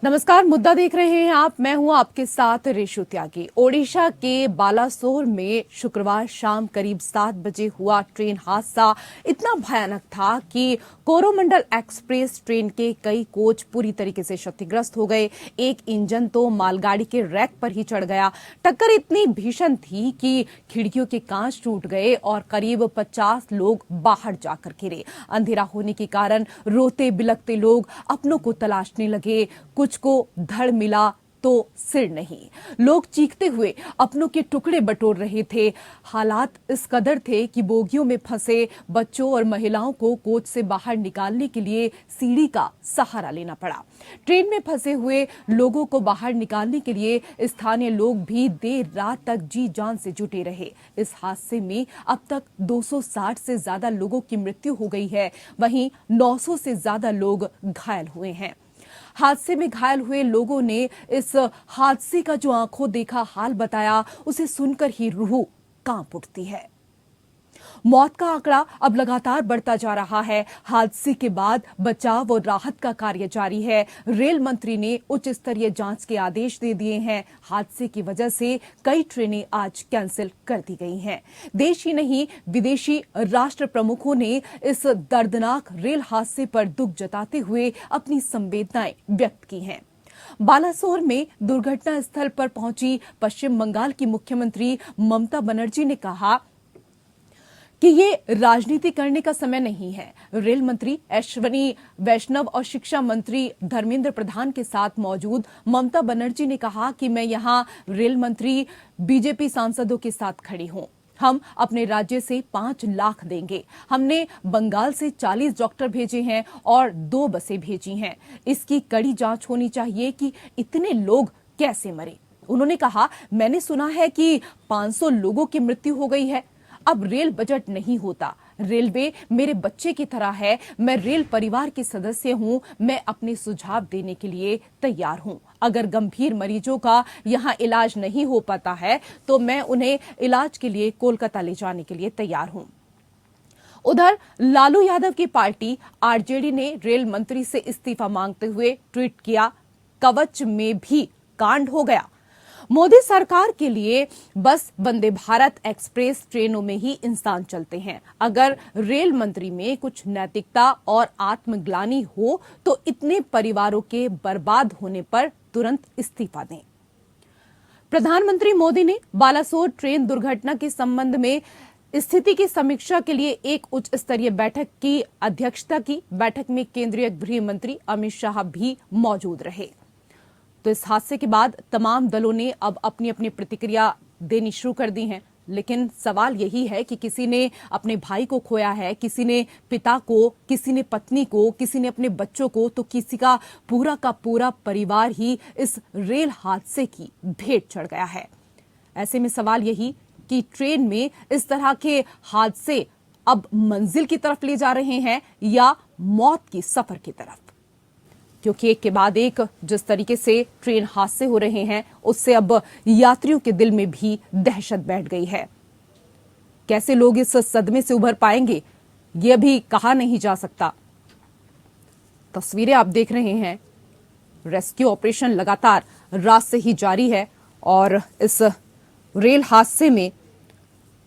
नमस्कार, मुद्दा देख रहे हैं आप। मैं हूं आपके साथ रेशु त्यागी। ओडिशा के बालासोर में शुक्रवार शाम करीब 7 बजे हुआ ट्रेन हादसा इतना भयानक था कि कोरोमंडल एक्सप्रेस ट्रेन के कई कोच पूरी तरीके से क्षतिग्रस्त हो गए। एक इंजन तो मालगाड़ी के रैक पर ही चढ़ गया। टक्कर इतनी भीषण थी कि खिड़कियों के कांच टूट गए और करीब 50 लोग बाहर जाकर गिरे। अंधेरा होने के कारण रोते बिलखते लोग अपनों को तलाशने लगे। कुछ को धड़ मिला तो सिर नहीं। लोग चीखते हुए अपनों के टुकड़े बटोर रहे थे। हालात इस कदर थे कि बोगियों में फंसे बच्चों और महिलाओं को कोच से बाहर निकालने के लिए सीढ़ी का सहारा लेना पड़ा। ट्रेन में फंसे हुए लोगों को बाहर निकालने के लिए स्थानीय लोग भी देर रात तक जी जान से जुटे रहे। इस हादसे में अब तक 260 से ज्यादा लोगों की मृत्यु हो गई है, वहीं 900 से ज्यादा लोग घायल हुए हैं। हादसे में घायल हुए लोगों ने इस हादसे का जो आंखों देखा हाल बताया, उसे सुनकर ही रूह कांप उठती है। मौत का आंकड़ा अब लगातार बढ़ता जा रहा है। हादसे के बाद बचाव और राहत का कार्य जारी है। रेल मंत्री ने उच्च स्तरीय जांच के आदेश दे दिए हैं। हादसे की वजह से कई ट्रेनें आज कैंसिल कर दी गई हैं। देश ही नहीं, विदेशी राष्ट्र प्रमुखों ने इस दर्दनाक रेल हादसे पर दुख जताते हुए अपनी संवेदनाएं व्यक्त की हैं। बालासोर में दुर्घटना स्थल पर पहुंची पश्चिम बंगाल की मुख्यमंत्री ममता बनर्जी ने कहा कि ये राजनीति करने का समय नहीं है। रेल मंत्री अश्विनी वैष्णव और शिक्षा मंत्री धर्मेंद्र प्रधान के साथ मौजूद ममता बनर्जी ने कहा कि मैं यहाँ रेल मंत्री बीजेपी सांसदों के साथ खड़ी हूँ। हम अपने राज्य से 5 लाख देंगे। हमने बंगाल से 40 डॉक्टर भेजे हैं और 2 बसें भेजी हैं। इसकी कड़ी जांच होनी चाहिए कि इतने लोग कैसे मरे। उन्होंने कहा, मैंने सुना है कि 500 लोगों की मृत्यु हो गई है। अब रेल बजट नहीं होता। रेलवे मेरे बच्चे की तरह है। मैं रेल परिवार के सदस्य हूं। मैं अपने सुझाव देने के लिए तैयार हूं। अगर गंभीर मरीजों का यहां इलाज नहीं हो पाता है तो मैं उन्हें इलाज के लिए कोलकाता ले जाने के लिए तैयार हूं। उधर लालू यादव की पार्टी आरजेडी ने रेल मंत्री से इस्तीफा मांगते हुए ट्वीट किया, कवच में भी कांड हो गया। मोदी सरकार के लिए बस वंदे भारत एक्सप्रेस ट्रेनों में ही इंसान चलते हैं। अगर रेल मंत्री में कुछ नैतिकता और आत्मग्लानि हो तो इतने परिवारों के बर्बाद होने पर तुरंत इस्तीफा दें। प्रधानमंत्री मोदी ने बालासोर ट्रेन दुर्घटना के संबंध में स्थिति की समीक्षा के लिए एक उच्च स्तरीय बैठक की अध्यक्षता की। बैठक में केंद्रीय गृह मंत्री अमित शाह भी मौजूद रहे। तो इस हादसे के बाद तमाम दलों ने अब अपनी अपनी प्रतिक्रिया देनी शुरू कर दी हैं। लेकिन सवाल यही है कि किसी ने अपने भाई को खोया है, किसी ने पिता को, किसी ने पत्नी को, किसी ने अपने बच्चों को, तो किसी का पूरा परिवार ही इस रेल हादसे की भेंट चढ़ गया है। ऐसे में सवाल यही कि ट्रेन में इस तरह के हादसे अब मंजिल की तरफ ले जा रहे हैं या मौत की सफर की तरफ, क्योंकि एक के बाद एक जिस तरीके से ट्रेन हादसे हो रहे हैं उससे अब यात्रियों के दिल में भी दहशत बैठ गई है। कैसे लोग इस सदमे से उभर पाएंगे ये अभी कहा नहीं जा सकता। तस्वीरें आप देख रहे हैं। रेस्क्यू ऑपरेशन लगातार रात से ही जारी है और इस रेल हादसे में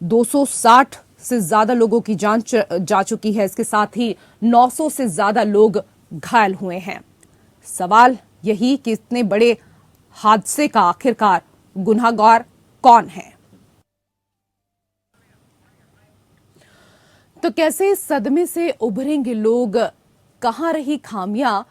260 से ज्यादा लोगों की जान जा चुकी है। इसके साथ ही 900 से ज्यादा लोग घायल हुए हैं। सवाल यही कि इतने बड़े हादसे का आखिरकार गुनहगार कौन है। तो कैसे इस सदमे से उभरेंगे लोग, कहां रही खामियां,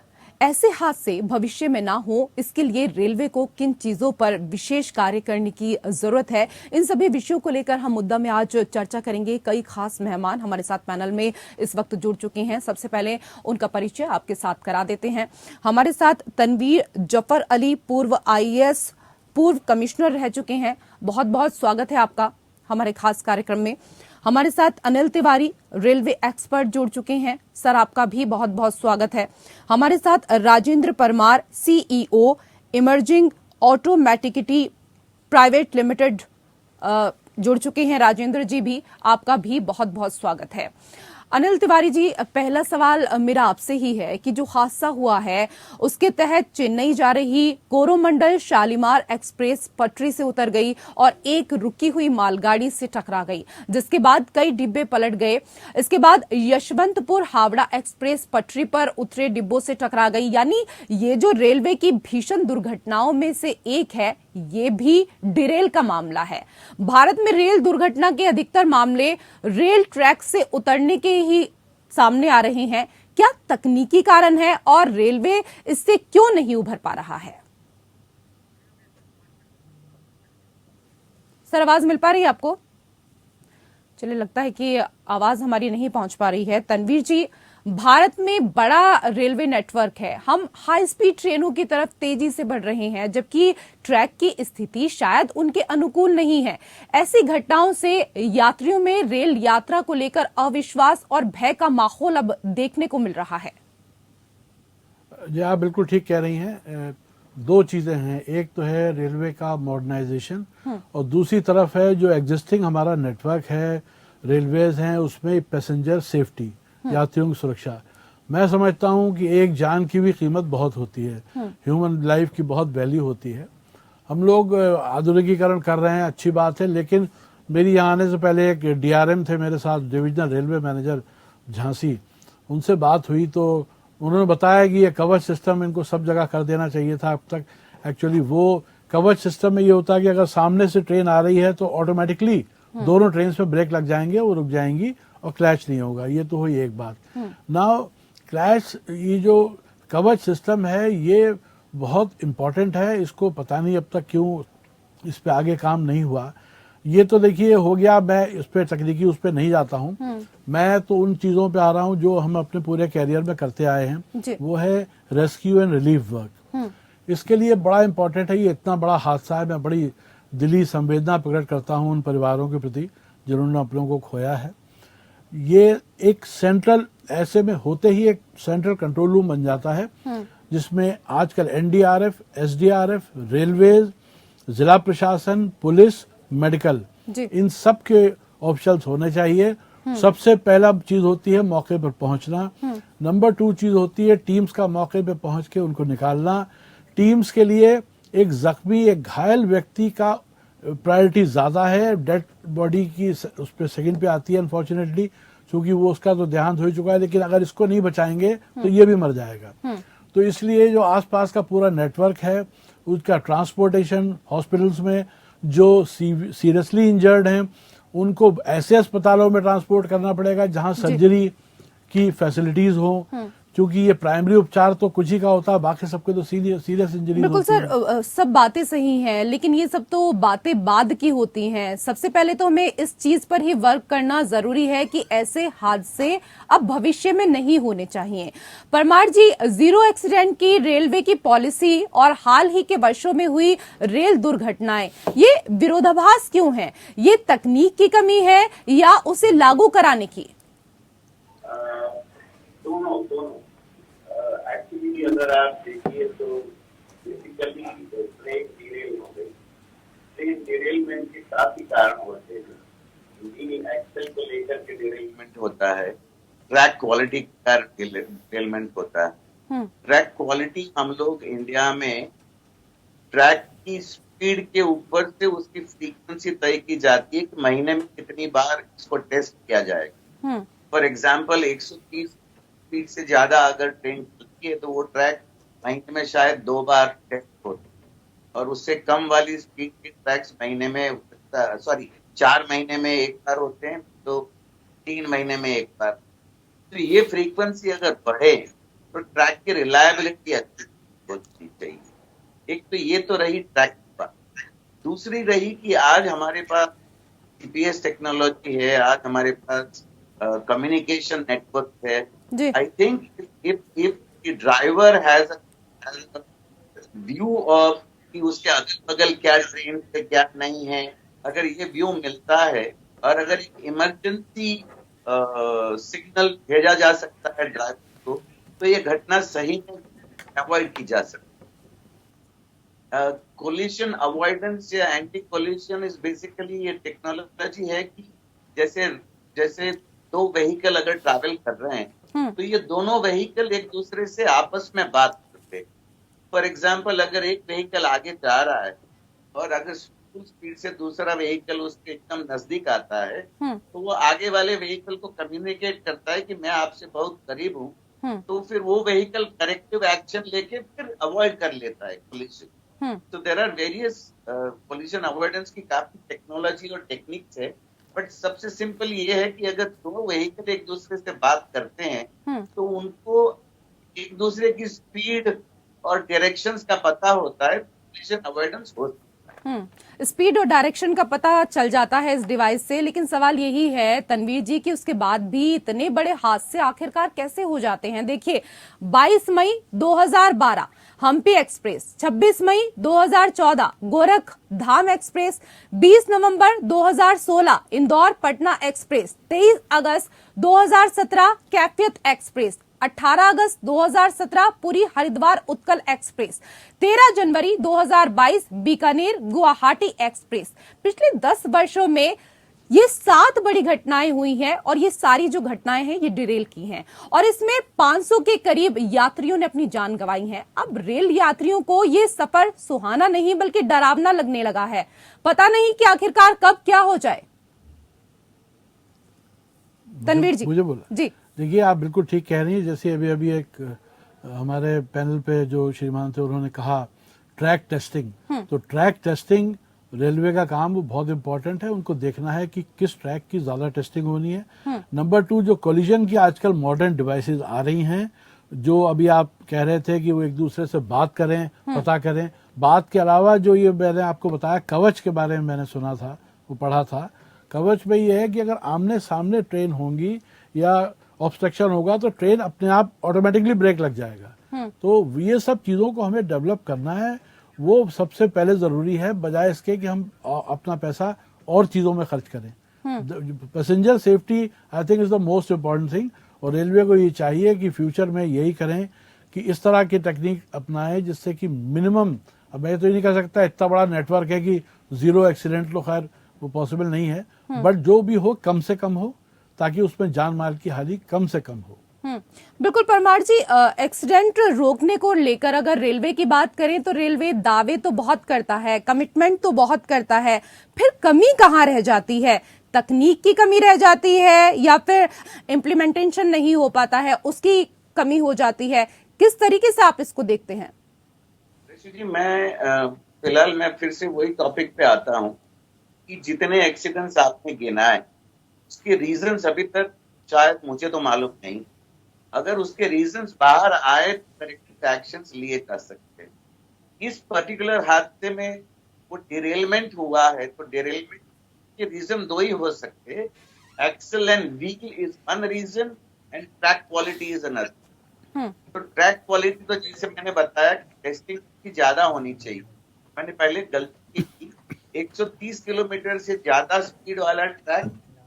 ऐसे हादसे भविष्य में ना हो इसके लिए रेलवे को किन चीजों पर विशेष कार्य करने की जरूरत है, इन सभी विषयों को लेकर हम मुद्दा में आज चर्चा करेंगे। कई खास मेहमान हमारे साथ पैनल में इस वक्त जुड़ चुके हैं। सबसे पहले उनका परिचय आपके साथ करा देते हैं। हमारे साथ तनवीर जफर अली, पूर्व IAS, पूर्व कमिश्नर रह चुके हैं। बहुत बहुत स्वागत है आपका हमारे खास कार्यक्रम में। हमारे साथ अनिल तिवारी, रेलवे एक्सपर्ट, जुड़ चुके हैं। सर, आपका भी बहुत बहुत स्वागत है। हमारे साथ Rajendra Parmar, CEO, emerging automaticity private limited, जुड़ चुके हैं। राजेंद्र जी भी, आपका भी बहुत बहुत स्वागत है। अनिल तिवारी जी, पहला सवाल मेरा आपसे ही है कि जो हादसा हुआ है उसके तहत चेन्नई जा रही कोरोमंडल शालीमार एक्सप्रेस पटरी से उतर गई और एक रुकी हुई मालगाड़ी से टकरा गई, जिसके बाद कई डिब्बे पलट गए। इसके बाद यशवंतपुर हावड़ा एक्सप्रेस पटरी पर उतरे डिब्बों से टकरा गई। यानी ये जो रेलवे की भीषण दुर्घटनाओं में से एक है, ये भी डिरेल का मामला है। भारत में रेल दुर्घटना के अधिकतर मामले रेल ट्रैक से उतरने के ही सामने आ रहे हैं। क्या तकनीकी कारण है और रेलवे इससे क्यों नहीं उभर पा रहा है? सर, आवाज मिल पा रही है आपको? चलिए, लगता है कि आवाज हमारी नहीं पहुंच पा रही है। तनवीर जी, भारत में बड़ा रेलवे नेटवर्क है, हम हाई स्पीड ट्रेनों की तरफ तेजी से बढ़ रहे हैं, जबकि ट्रैक की स्थिति शायद उनके अनुकूल नहीं है। ऐसी घटनाओं से यात्रियों में रेल यात्रा को लेकर अविश्वास और भय का माहौल अब देखने को मिल रहा है। जी, आप बिल्कुल ठीक कह रही हैं। दो चीजें हैं, एक तो है रेलवे का मॉडर्नाइजेशन और दूसरी तरफ है जो एग्जिस्टिंग हमारा नेटवर्क है, रेलवेज हैं, उसमें पैसेंजर सेफ्टी, यात्रियों की सुरक्षा। मैं समझता हूं कि एक जान की भी कीमत बहुत होती है, ह्यूमन लाइफ की बहुत वैल्यू होती है। हम लोग आधुनिकीकरण कर रहे हैं, अच्छी बात है, लेकिन मेरी यहाँ आने से पहले एक डीआरएम थे मेरे साथ, डिविजनल रेलवे मैनेजर झांसी, उनसे बात हुई तो उन्होंने बताया कि ये कवच सिस्टम इनको सब जगह कर देना चाहिए था अब तक। एक्चुअली वो कवच सिस्टम में ये होता है कि अगर सामने से ट्रेन आ रही है तो ऑटोमेटिकली दोनों ट्रेन पे ब्रेक लग जाएंगे, वो रुक जाएंगी और क्लैश नहीं होगा। ये तो हुई एक बात। नाउ क्लैश, ये जो कवच सिस्टम है ये बहुत इम्पोर्टेंट है, इसको पता नहीं अब तक क्यों इस पे आगे काम नहीं हुआ। ये तो देखिए हो गया, मैं इस पे तकनीकी उस पे नहीं जाता हूँ। मैं तो उन चीजों पे आ रहा हूँ जो हम अपने पूरे कैरियर में करते आए हैं, वो है रेस्क्यू एंड रिलीफ वर्क। इसके लिए बड़ा इंपॉर्टेंट है, ये इतना बड़ा हादसा है, मैं बड़ी दिली संवेदना प्रकट करता हूँ उन परिवारों के प्रति जिन्होंने अपनों को खोया है। ये एक सेंट्रल, ऐसे में होते ही एक सेंट्रल कंट्रोल रूम बन जाता है, जिसमें आजकल एनडीआरएफ, एसडीआरएफ, रेलवेज, जिला प्रशासन, पुलिस, मेडिकल, इन सब के ऑफिसर्स होने चाहिए। सबसे पहला चीज होती है मौके पर पहुंचना। नंबर 2 चीज होती है टीम्स का मौके पर पहुंच के उनको निकालना। टीम्स के लिए एक जख्मी, एक घायल व्यक्ति का प्रायोरिटी ज्यादा है, डेड बॉडी की उस पर सेकंड पे आती है अनफॉर्चुनेटली, क्योंकि वो उसका तो देहांत हो चुका है, लेकिन अगर इसको नहीं बचाएंगे तो ये भी मर जाएगा। तो इसलिए जो आसपास का पूरा नेटवर्क है उसका ट्रांसपोर्टेशन, हॉस्पिटल्स में जो सीरियसली इंजर्ड हैं उनको ऐसे अस्पतालों में ट्रांसपोर्ट करना पड़ेगा जहां सर्जरी की फैसिलिटीज हो, क्योंकि ये प्राइमरी उपचार तो कुछ ही का होता है, बाकी सबके तो सीरियस इंजरी। बिल्कुल सर, सब बातें सही हैं, लेकिन ये सब तो बातें बाद की होती हैं। सबसे पहले तो हमें इस चीज पर ही वर्क करना जरूरी है कि ऐसे हादसे अब भविष्य में नहीं होने चाहिए। परमार जी, जीरो एक्सीडेंट की रेलवे की पॉलिसी और हाल ही के वर्षों में हुई रेल दुर्घटनाएं, ये विरोधाभास क्यों है? ये तकनीक की कमी है या उसे लागू कराने की? दोनों एक्चुअली अगर आप देखिए तो बेसिकली ट्रेन डिरेल हो गई। ट्रेन डिरेलमेंट के काफी कारण होते हैं। मीनिंग एक्सेल को लेकर के डिरेलमेंट होता है, ट्रैक क्वालिटी का डिरेलमेंट होता है। ट्रैक क्वालिटी हम लोग इंडिया में ट्रैक की स्पीड के ऊपर से उसकी फ्रीक्वेंसी तय की जाती है कि महीने में कितनी बार इसको टेस्ट किया जाएगा। फॉर एग्जाम्पल 130 स्पीड से ज्यादा अगर ट्रेन चलती है तो वो ट्रैक महीने में शायद 2 बार टेस्ट होते हैं, और उससे कम वाली स्पीड के ट्रैक्स महीने में 4 महीने में एक बार होते हैं, तो 3 महीने में एक बार। तो ये फ्रीक्वेंसी अगर बढ़े तो ट्रैक की रिलायबिलिटी अच्छी होनी चाहिए। एक तो ये तो रही ट्रैक की बात। दूसरी रही कि आज हमारे पास जीपीएस टेक्नोलॉजी है, आज हमारे पास कम्युनिकेशन नेटवर्क है। I think if the driver has a view of कि उसके अगल बगल क्या ट्रेन है क्या नहीं है, अगर ये व्यू मिलता है और अगर एक इमरजेंसी सिग्नल भेजा जा सकता है ड्राइवर को, तो ये घटना सही में अवॉइड की जा सकती है। कोलिशन अवॉइडेंस या एंटी कोलिशन इज बेसिकली ये टेक्नोलॉजी है कि जैसे दो व्हीकल अगर ट्रैवल कर रहे हैं तो ये दोनों व्हीकल एक दूसरे से आपस में बात करते हैं। फॉर एग्जाम्पल, अगर एक व्हीकल आगे जा रहा है और अगर फुल स्पीड से दूसरा व्हीकल उसके एकदम नजदीक आता है तो वो आगे वाले व्हीकल को कम्युनिकेट करता है कि मैं आपसे बहुत करीब हूँ, तो फिर वो व्हीकल करेक्टिव एक्शन लेके फिर अवॉइड कर लेता है कोलिजन। तो there are various collision avoidance की काफी टेक्नोलॉजी और टेक्निक्स है, बट सबसे सिंपल ये है कि अगर दो व्हीकल एक दूसरे से बात करते हैं तो उनको एक दूसरे की स्पीड और डायरेक्शंस का पता होता है, कोलिजन अवॉइडेंस होता है। स्पीड और डायरेक्शन का पता चल जाता है इस डिवाइस से, लेकिन सवाल यही है तनवीर जी कि उसके बाद भी इतने बड़े हादसे आखिरकार कैसे हो जाते हैं। देखिए 22 मई 2012 हम्पी एक्सप्रेस, 26 मई 2014 गोरखधाम एक्सप्रेस, 20 नवंबर 2016 इंदौर पटना एक्सप्रेस, 23 अगस्त 2017 कैफियत एक्सप्रेस, 18 अगस्त 2017 पुरी हरिद्वार उत्कल एक्सप्रेस, 13 जनवरी 2022 बीकानेर गुवाहाटी एक्सप्रेस। पिछले 10 वर्षों में ये 7 बड़ी घटनाएं हुई हैं और ये सारी जो घटनाएं हैं ये डिरेल की हैं और इसमें 500 के करीब यात्रियों ने अपनी जान गंवाई है। अब रेल यात्रियों को ये सफर सुहाना नहीं बल्कि डरावना लगने लगा है। पता नहीं कि आखिरकार कब क्या हो जाए। तनवीर जी, मुझे बोला जी देखिए, आप बिल्कुल ठीक कह रही हैं। जैसे अभी अभी एक हमारे पैनल पे जो श्रीमान थे उन्होंने कहा ट्रैक टेस्टिंग, तो ट्रैक टेस्टिंग रेलवे का काम वो बहुत इंपॉर्टेंट है। उनको देखना है कि किस ट्रैक की ज्यादा टेस्टिंग होनी है। नंबर 2, जो कोलिजन की आजकल मॉडर्न डिवाइसेस आ रही हैं, जो अभी आप कह रहे थे कि वो एक दूसरे से बात करें, पता करें। बात के अलावा जो ये मैंने आपको बताया कवच के बारे में मैंने सुना था, वो पढ़ा था। कवच में ये है कि अगर आमने सामने ट्रेन होंगी या ऑब्स्ट्रक्शन होगा तो ट्रेन अपने आप ऑटोमेटिकली ब्रेक लग जाएगा। तो ये सब चीजों को हमें डेवलप करना है, वो सबसे पहले जरूरी है, बजाय इसके कि हम अपना पैसा और चीजों में खर्च करें। Passenger safety I think is the most important thing, और रेलवे को ये चाहिए कि फ्यूचर में यही करें कि इस तरह की टेक्निक अपनाएं जिससे कि मिनिमम, अब मैं तो ये नहीं कह सकता इतना बड़ा नेटवर्क है कि 0 एक्सीडेंट, तो खैर वो पॉसिबल नहीं है, बट जो भी हो कम से कम हो ताकि उसमें जान माल की हानि कम से कम हो। बिल्कुल परमार जी, एक्सीडेंट रोकने को लेकर अगर रेलवे की बात करें तो रेलवे दावे तो बहुत करता है, कमिटमेंट तो बहुत करता है, फिर कमी कहाँ रह जाती है? तकनीक की कमी रह जाती है या फिर इम्प्लीमेंटेशन नहीं हो पाता है, उसकी कमी हो जाती है? किस तरीके से आप इसको देखते हैं? जी, मैं फिलहाल मैं फिर से वही टॉपिक पे आता हूँ कि जितने एक्सीडेंट्स आपने गिनाए उसके रीजंस अभी तक शायद मुझे तो मालूम नहीं। अगर उसके रीजंस बाहर आए तो करेक्टिव एक्शंस लिए जा सकते हैं। इस पर्टिकुलर हादसे में वो डिरेलमेंट हुआ है, तो डिरेलमेंट के रीजन 2 ही हो सकते हैं। Axle and wheel is one reason and track quality is another. तो ट्रैक क्वालिटी तो जैसे मैंने बताया टेस्टिंग की ज्यादा होनी चाहिए। मैंने पहले गलती की, 130 किलोमीटर से ज्यादा स्पीड वाला ट्रैक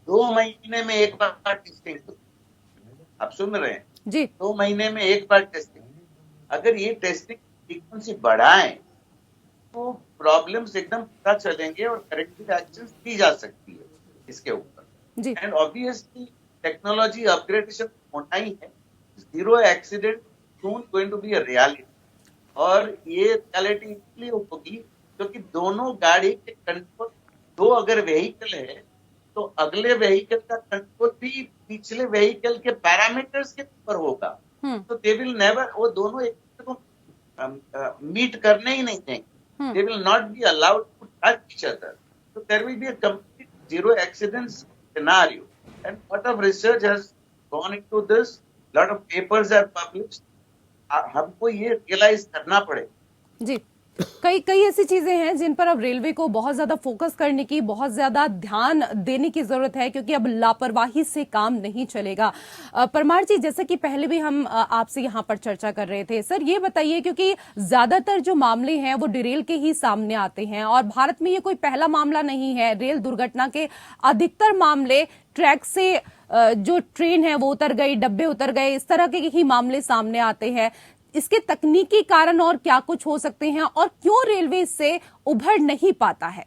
2 महीने में एक बार टेस्टिंग। आप सुन रहे हैं जी? 2 महीने में एक बार टेस्टिंग। अगर ये टेस्टिंग फ्रीक्वेंसी बढ़ाएं तो प्रॉब्लम्स एकदम पता चलेंगे और करेक्टिव एक्शंस ली जा सकती है इसके ऊपर। एंड ऑब्वियसली टेक्नोलॉजी अपग्रेडेशन होना ही है। 0 accident soon going to be a reality, और ये रियलिटी इसलिए होगी क्योंकि दोनों गाड़ी के कंट्रोल, 2 अगर व्हीकल है तो अगले व्हीकल का कंट्रोल भी पिछले व्हीकल के पैरामीटर्स के ऊपर होगा। तो दे विल नेवर, वो दोनों एक दूसरे को मीट करने ही नहीं देंगे। They will not be allowed to touch each other. So there will be a complete 0 accidents scenario, and lot of research has gone into this. Lot of papers are published. हमको ये realise करना पड़ेगा। जी, कई ऐसी चीजें हैं जिन पर अब रेलवे को बहुत ज्यादा फोकस करने की, बहुत ज्यादा ध्यान देने की जरूरत है, क्योंकि अब लापरवाही से काम नहीं चलेगा। परमार जी, जैसे कि पहले भी हम आपसे यहाँ पर चर्चा कर रहे थे, सर ये बताइए, क्योंकि ज्यादातर जो मामले हैं वो डिरेल के ही सामने आते हैं और भारत में ये कोई पहला मामला नहीं है। रेल दुर्घटना के अधिकतर मामले ट्रैक से जो ट्रेन है वो उतर गई, डब्बे उतर गए, इस तरह के ही मामले सामने आते हैं। इसके तकनीकी कारण और क्या कुछ हो सकते हैं और क्यों रेलवे इससे उभर नहीं पाता है?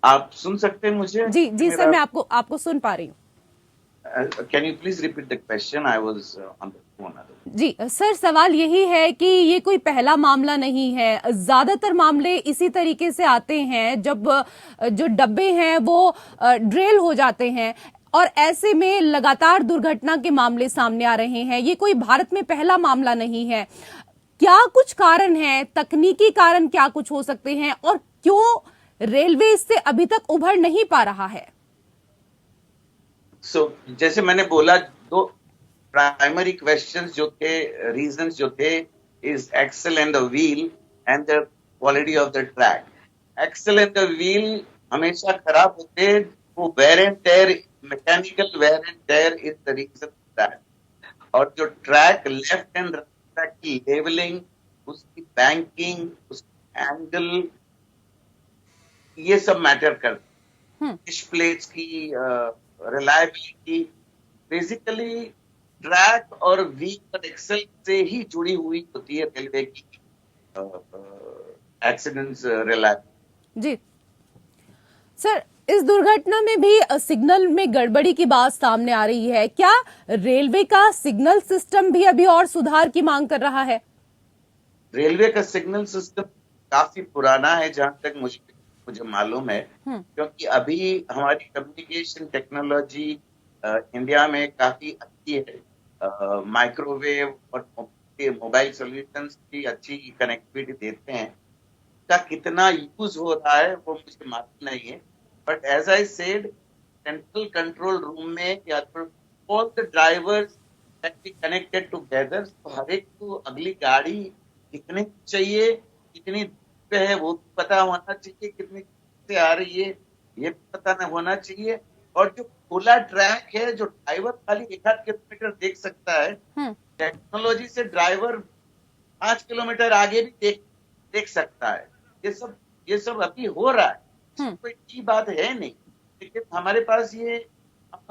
आप सुन सकते हैं मुझे? जी जी सर, मैं आपको आपको सुन पा रही हूँ। Can you please repeat the question? I was on the phone. जी सर, सवाल यही है कि ये कोई पहला मामला नहीं है, ज्यादातर मामले इसी तरीके से आते हैं जब जो डब्बे हैं वो ड्रेल हो जाते हैं, और ऐसे में लगातार दुर्घटना के मामले सामने आ रहे हैं। ये कोई भारत में पहला मामला नहीं है। क्या कुछ कारण है, तकनीकी कारण क्या कुछ हो सकते हैं, और क्यों रेलवे इससे अभी तक उभर नहीं पा रहा है? जैसे मैंने बोला, दो प्राइमरी क्वेश्चंस जो थे, रीजंस जो थे, is axle and the wheel and the quality of the track. Axle and the wheel हमेशा खराब होते हैं, वो wear and tear, mechanical wear and tear is the reason that. और जो ट्रैक, लेफ्ट एंड राइट ट्रैक की लेवलिंग, उसकी बैंकिंग, उसकी एंगल, ये सब मैटर करते हैं। प्लेट्स की रिलायबिलिटी बेसिकली ट्रैक और व्हील और एक्सेल से ही जुड़ी हुई होती है रेलवे की एक्सीडेंट्स रिलायबिलिटी। जी सर, इस दुर्घटना में भी सिग्नल में गड़बड़ी की बात सामने आ रही है। क्या रेलवे का सिग्नल सिस्टम भी अभी और सुधार की मांग कर रहा है? रेलवे का सिग्नल सिस्टम काफी पुराना है, जहां तक मुझे मालूम है, क्योंकि अभी हमारी कम्युनिकेशन टेक्नोलॉजी इंडिया में काफी अच्छी है। माइक्रोवेव और मोबाइल सॉल्यूशंस की अच्छी कनेक्टिविटी देते हैं। का कितना यूज हो रहा है वो मुझे मालूम नहीं है, but as I said, central control room में या तो all the drivers connected together, तो हर एक को अगली गाड़ी कितनी चाहिए, कितनी पे है वो भी पता होना चाहिए, कितनी से आ रही है ये भी पता न होना चाहिए। और जो खुला ट्रैक है, जो ड्राइवर खाली 1-8 किलोमीटर देख सकता है, टेक्नोलॉजी से ड्राइवर 5 किलोमीटर आगे भी देख सकता है। ये सब अभी हो रहा है, कोई अच्छी बात है नहीं, लेकिन हमारे पास ये,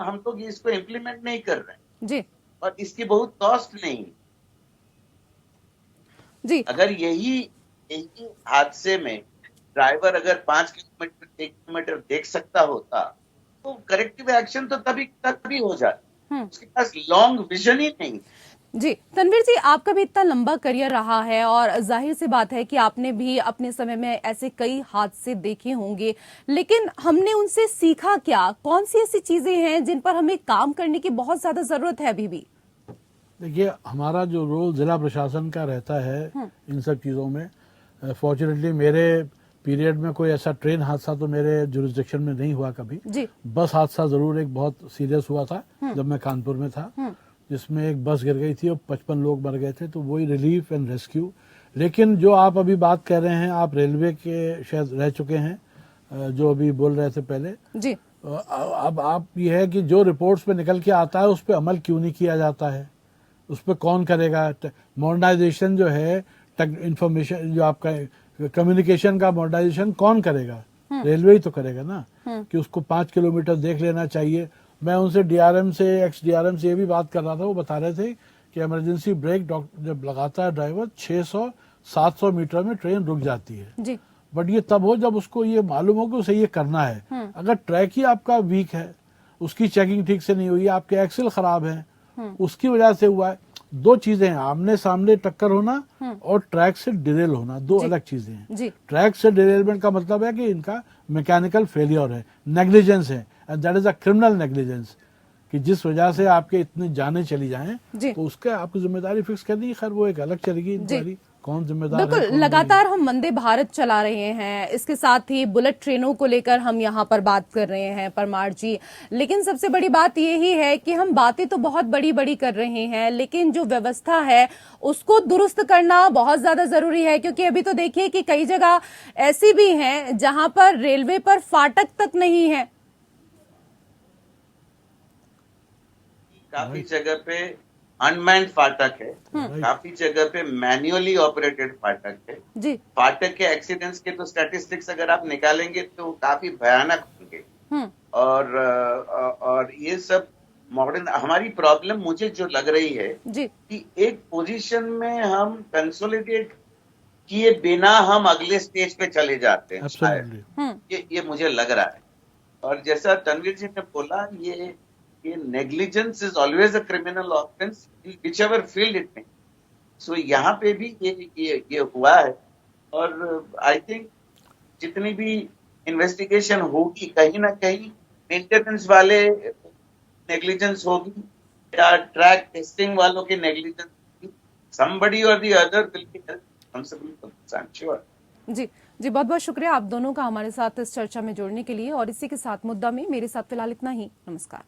हम तो इसको इम्प्लीमेंट नहीं कर रहे हैं जी, और इसकी बहुत कॉस्ट नहीं जी। अगर यही हादसे में ड्राइवर अगर 5 किलोमीटर 1 किलोमीटर देख सकता होता, तो करेक्टिव एक्शन तो तभी हो जाता। उसके पास लॉन्ग विजन ही नहीं। जी तनवीर जी, आपका भी इतना लंबा करियर रहा है और जाहिर सी बात है कि आपने भी अपने समय में ऐसे कई हादसे देखे होंगे, लेकिन हमने उनसे सीखा क्या? कौन सी ऐसी चीजें हैं जिन पर हमें काम करने की बहुत ज्यादा जरूरत है अभी भी? देखिए, हमारा जो रोल जिला प्रशासन का रहता है इन सब चीज़ों में, फॉर्चुनेटली मेरे पीरियड में कोई ऐसा ट्रेन हादसा तो मेरे जुरिस्डिक्शन में नहीं हुआ कभी। जी। बस हादसा जरूर एक बहुत सीरियस हुआ था जब मैं कानपुर में था, जिसमें एक बस गिर गई थी और 55 लोग मर गए थे, तो वही रिलीफ एंड रेस्क्यू। लेकिन जो आप अभी बात कर रहे हैं, आप रेलवे के शायद रह चुके हैं, जो अभी बोल रहे थे पहले जी। अब आप ये है कि जो रिपोर्ट्स पे निकल के आता है उस पर अमल क्यों नहीं किया जाता है, उस पर कौन करेगा? मॉडर्नाइजेशन जो है, इंफॉर्मेशन जो आपका कम्युनिकेशन का मॉडर्नाइजेशन कौन करेगा? रेलवे ही तो करेगा ना, कि उसको 5 किलोमीटर देख लेना चाहिए। मैं उनसे डीआरएम से, एक्स डीआरएम से ये भी बात कर रहा था, वो बता रहे थे कि इमरजेंसी ब्रेक जब लगाता है ड्राइवर 600-700 मीटर में ट्रेन रुक जाती है जी। बट ये तब हो जब उसको ये मालूम हो कि उसे ये करना है। अगर ट्रैक ही आपका वीक है, उसकी चेकिंग ठीक से नहीं हुई, आपके एक्सेल खराब है, उसकी वजह से हुआ है। दो चीजें हैं, आमने सामने टक्कर होना और ट्रैक से डिरेल होना, दो अलग चीजें हैं। ट्रैक से डिरेलमेंट का मतलब है कि इनका मैकेनिकल फेलियर है, नेग्लिजेंस है, and that is a criminal negligence, कि जिस वजह से आपके इतनी जानें चली जाएं, तो उसका आपकी जिम्मेदारी फिक्स करनी है। खैर वो एक अलग चलेगी इंक्वायरी, कौन जिम्मेदार है। बिल्कुल, लगातार हम वंदे भारत चला रहे हैं, इसके साथ ही बुलेट ट्रेनों को लेकर हम यहाँ पर बात कर रहे हैं परमार जी, लेकिन सबसे बड़ी बात यही है कि हम बातें तो बहुत बड़ी बड़ी कर रहे हैं, लेकिन जो व्यवस्था है उसको दुरुस्त करना बहुत ज्यादा जरूरी है। क्योंकि अभी तो देखिए कि कई जगह ऐसी भी हैं जहां पर रेलवे पर फाटक तक नहीं है। काफी जगह पे अनमैन्ड फाटक है, काफी जगह पे मैन्युअली ऑपरेटेड फाटक है। जी। फाटक के एक्सीडेंट्स के तो स्टैटिस्टिक्स अगर आप निकालेंगे तो काफी भयानक होंगे। और ये सब मॉडर्न, हमारी प्रॉब्लम मुझे जो लग रही है जी। कि एक पोजीशन में हम कंसोलिडेट किए बिना हम अगले स्टेज पे चले जाते हैं शायद। एब्सोल्युटली। ये मुझे लग रहा है। और जैसा तनवीर जी ने बोला, ये negligence is always a criminal offence in which ever field it में। सो यहाँ पे भी ये हुआ है। और आई थिंक जितनी भी इन्वेस्टिगेशन होगी, कहीं ना कहीं मेंटेनेंस वाले नेग्लिजेंस होगी या ट्रैक टेस्टिंग वालों की नेग्लिजेंस होगी, somebody or the other will be held responsible for this, I'm sure. जी जी, बहुत बहुत शुक्रिया आप दोनों का हमारे साथ इस चर्चा में जुड़ने के लिए। और इसी के साथ मुद्दा में मेरे साथ फिलहाल इतना ही। नमस्कार।